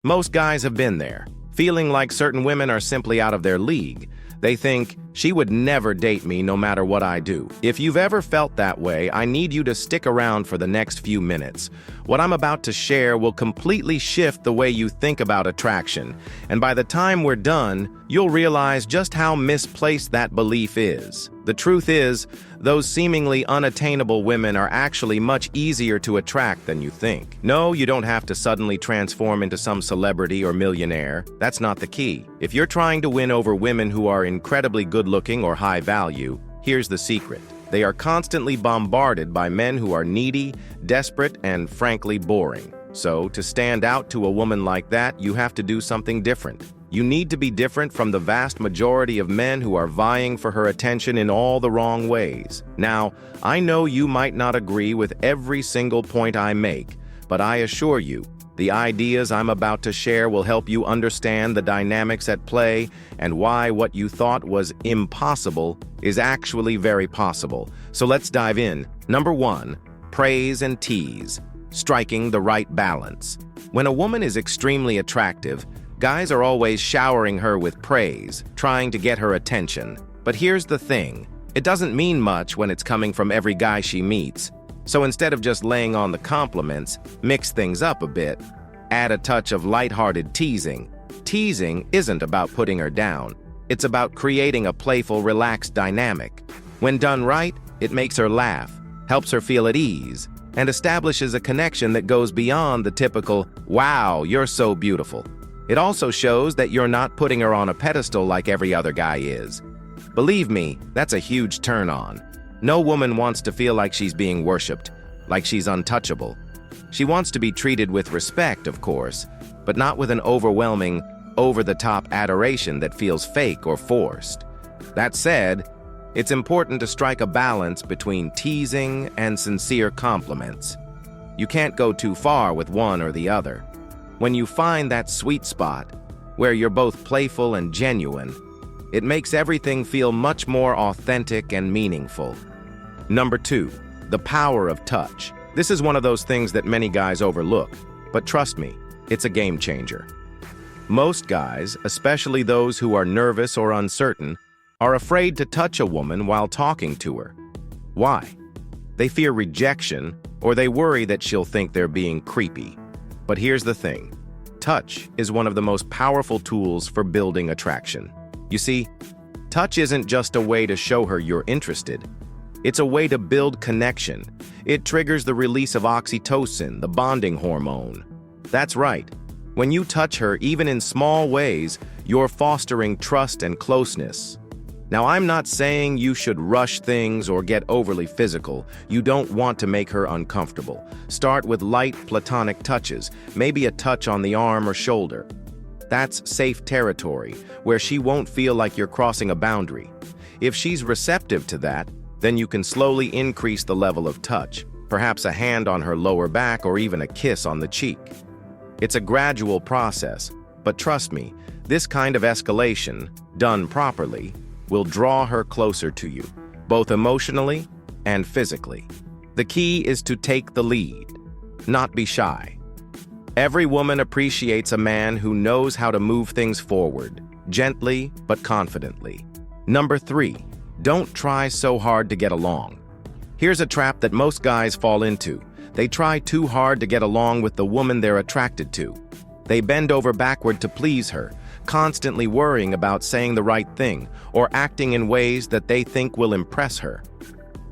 Most guys have been there, feeling like certain women are simply out of their league. They think, she would never date me no matter what I do. If you've ever felt that way, I need you to stick around for the next few minutes. What I'm about to share will completely shift the way you think about attraction, and by the time we're done, you'll realize just how misplaced that belief is. The truth is, those seemingly unattainable women are actually much easier to attract than you think. No, you don't have to suddenly transform into some celebrity or millionaire. That's not the key. If you're trying to win over women who are incredibly good-looking or high value, here's the secret. They are constantly bombarded by men who are needy, desperate, and frankly boring. So, to stand out to a woman like that, you have to do something different. You need to be different from the vast majority of men who are vying for her attention in all the wrong ways. Now, I know you might not agree with every single point I make, but I assure you, the ideas I'm about to share will help you understand the dynamics at play and why what you thought was impossible is actually very possible. So let's dive in. Number 1, praise and tease, striking the right balance. When a woman is extremely attractive, guys are always showering her with praise, trying to get her attention. But here's the thing, it doesn't mean much when it's coming from every guy she meets. So instead of just laying on the compliments, mix things up a bit. Add a touch of lighthearted teasing. Teasing isn't about putting her down. It's about creating a playful, relaxed dynamic. When done right, it makes her laugh, helps her feel at ease, and establishes a connection that goes beyond the typical, "Wow, you're so beautiful." It also shows that you're not putting her on a pedestal like every other guy is. Believe me, that's a huge turn-on. No woman wants to feel like she's being worshipped, like she's untouchable. She wants to be treated with respect, of course, but not with an overwhelming, over-the-top adoration that feels fake or forced. That said, it's important to strike a balance between teasing and sincere compliments. You can't go too far with one or the other. When you find that sweet spot, where you're both playful and genuine, it makes everything feel much more authentic and meaningful. Number 2, the power of touch. This is one of those things that many guys overlook, but trust me, it's a game changer. Most guys, especially those who are nervous or uncertain, are afraid to touch a woman while talking to her. Why? They fear rejection, or they worry that she'll think they're being creepy. But here's the thing, touch is one of the most powerful tools for building attraction. You see, touch isn't just a way to show her you're interested. It's a way to build connection. It triggers the release of oxytocin, the bonding hormone. That's right. When you touch her, even in small ways, you're fostering trust and closeness. Now, I'm not saying you should rush things or get overly physical. You don't want to make her uncomfortable. Start with light, platonic touches, maybe a touch on the arm or shoulder. That's safe territory, where she won't feel like you're crossing a boundary. If she's receptive to that, then you can slowly increase the level of touch, perhaps a hand on her lower back or even a kiss on the cheek. It's a gradual process, but trust me, this kind of escalation, done properly, will draw her closer to you, both emotionally and physically. The key is to take the lead, not be shy. Every woman appreciates a man who knows how to move things forward, gently but confidently. Number 3, don't try so hard to get along. Here's a trap that most guys fall into. They try too hard to get along with the woman they're attracted to. They bend over backward to please her, constantly worrying about saying the right thing or acting in ways that they think will impress her.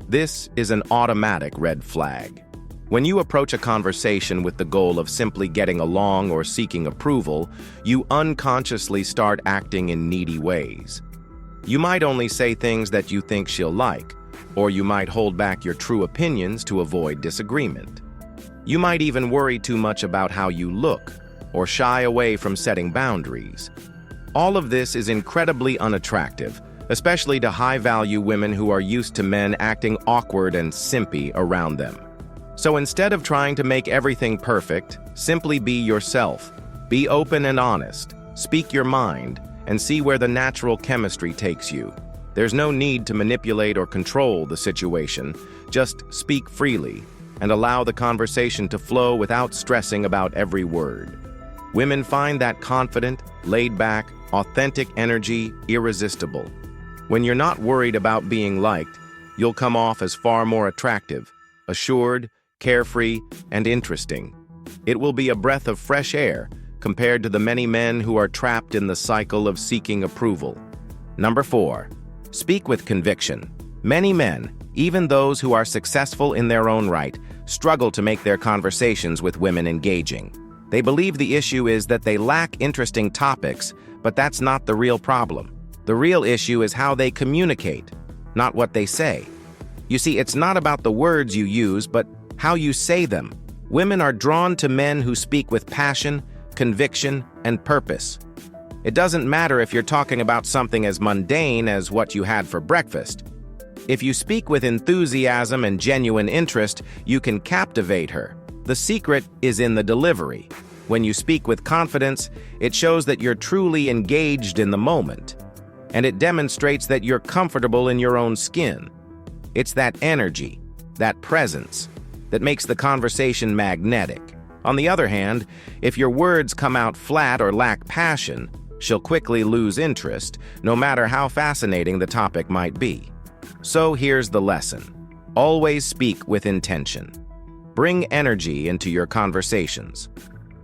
This is an automatic red flag. When you approach a conversation with the goal of simply getting along or seeking approval, you unconsciously start acting in needy ways. You might only say things that you think she'll like, or you might hold back your true opinions to avoid disagreement. You might even worry too much about how you look, or shy away from setting boundaries. All of this is incredibly unattractive, especially to high-value women who are used to men acting awkward and simpy around them. So instead of trying to make everything perfect, simply be yourself. Be open and honest, speak your mind, and see where the natural chemistry takes you. There's no need to manipulate or control the situation. Just speak freely and allow the conversation to flow without stressing about every word. Women find that confident, laid-back, authentic energy irresistible. When you're not worried about being liked, you'll come off as far more attractive, assured, carefree, and interesting. It will be a breath of fresh air compared to the many men who are trapped in the cycle of seeking approval. Number 4. Speak with conviction. Many men, even those who are successful in their own right, struggle to make their conversations with women engaging. They believe the issue is that they lack interesting topics, but that's not the real problem. The real issue is how they communicate, not what they say. You see, it's not about the words you use, but how you say them. Women are drawn to men who speak with passion, conviction, and purpose. It doesn't matter if you're talking about something as mundane as what you had for breakfast. If you speak with enthusiasm and genuine interest, you can captivate her. The secret is in the delivery. When you speak with confidence, it shows that you're truly engaged in the moment, and it demonstrates that you're comfortable in your own skin. It's that energy, that presence, that makes the conversation magnetic. On the other hand, if your words come out flat or lack passion, she'll quickly lose interest, no matter how fascinating the topic might be. So here's the lesson. Always speak with intention. Bring energy into your conversations.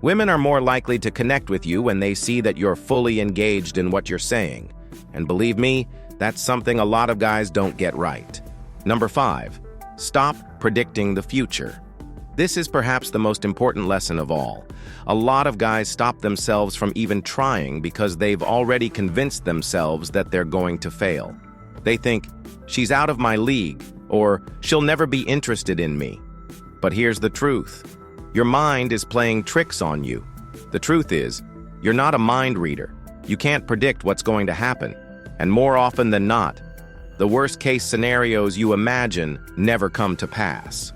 Women are more likely to connect with you when they see that you're fully engaged in what you're saying. And believe me, that's something a lot of guys don't get right. Number 5. Stop predicting the future. This is perhaps the most important lesson of all. A lot of guys stop themselves from even trying because they've already convinced themselves that they're going to fail. They think, she's out of my league, or she'll never be interested in me. But here's the truth. Your mind is playing tricks on you. The truth is, you're not a mind reader. You can't predict what's going to happen. And more often than not, the worst-case scenarios you imagine never come to pass.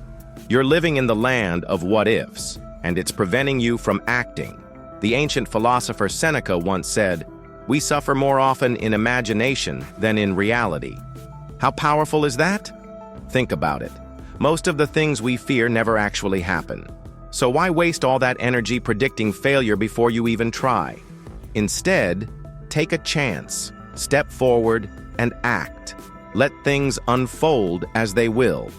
You're living in the land of what-ifs, and it's preventing you from acting. The ancient philosopher Seneca once said, "We suffer more often in imagination than in reality." How powerful is that? Think about it. Most of the things we fear never actually happen. So why waste all that energy predicting failure before you even try? Instead, take a chance, step forward, and act. Let things unfold as they will.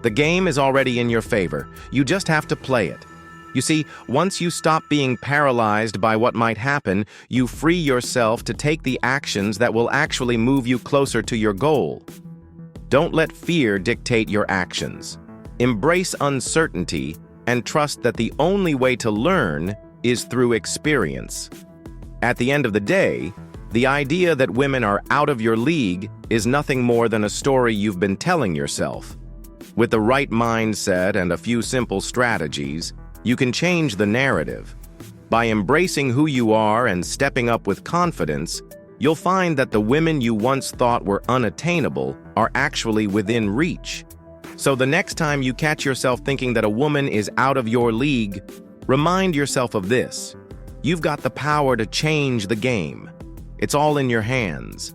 The game is already in your favor. You just have to play it. You see, once you stop being paralyzed by what might happen, you free yourself to take the actions that will actually move you closer to your goal. Don't let fear dictate your actions. Embrace uncertainty and trust that the only way to learn is through experience. At the end of the day, the idea that women are out of your league is nothing more than a story you've been telling yourself. With the right mindset and a few simple strategies, you can change the narrative. By embracing who you are and stepping up with confidence, you'll find that the women you once thought were unattainable are actually within reach. So the next time you catch yourself thinking that a woman is out of your league, remind yourself of this. You've got the power to change the game. It's all in your hands.